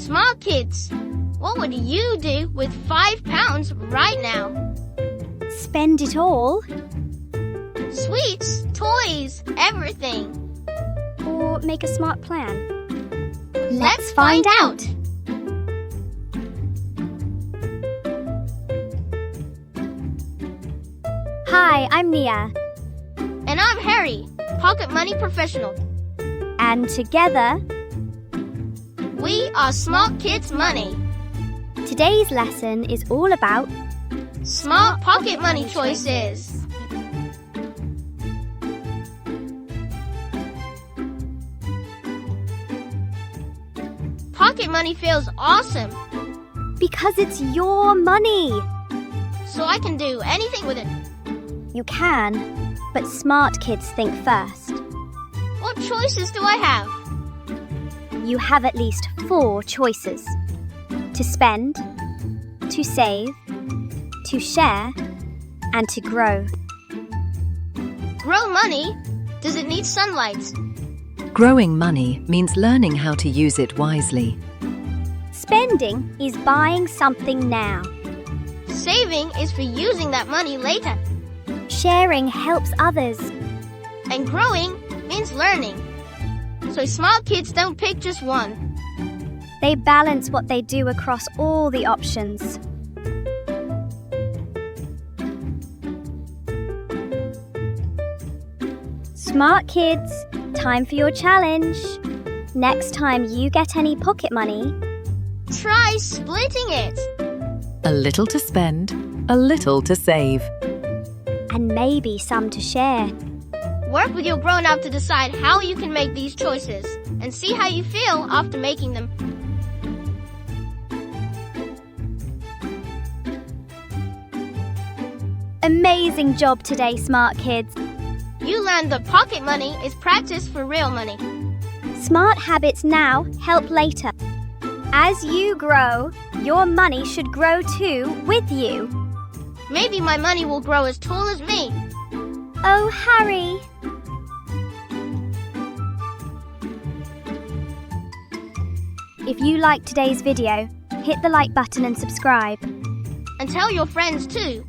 Small kids, what would you do with £5 right now? Spend it all? Sweets, toys, everything. Or make a smart plan? Let's find out. Hi, I'm Nia. And I'm Harry, pocket money professional. And together, we are Smart Kids Money. Today's lesson is all about smart pocket money choices. Pocket money feels awesome. because it's your money. So I can do anything with it. You can, but smart kids think first. What choices do I have? You have at least 4 choices: to spend, to save, to share, and to grow. Grow money? Does it need sunlight? Growing money means learning how to use it wisely. Spending is buying something now. Saving is for using that money later. Sharing helps others. And growing means learning. So smart kids don't pick just one. They balance what they do across all the options. Smart kids, time for your challenge. Next time you get any pocket money, try splitting it. A little to spend, a little to save. and maybe some to share. Work with your grown-up to decide how you can make these choices and see how you feel after making them. Amazing job today, smart kids. You learned that pocket money is practice for real money. Smart habits now help later. As you grow, your money should grow too with you. Maybe my money will grow as tall as me. Oh, Harry. If you liked today's video, hit the like button and subscribe. And tell your friends too,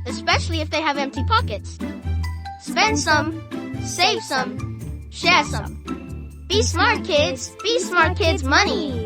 especially if they have empty pockets. Spend some, save some, share some. Be smart kids, be smart kids money.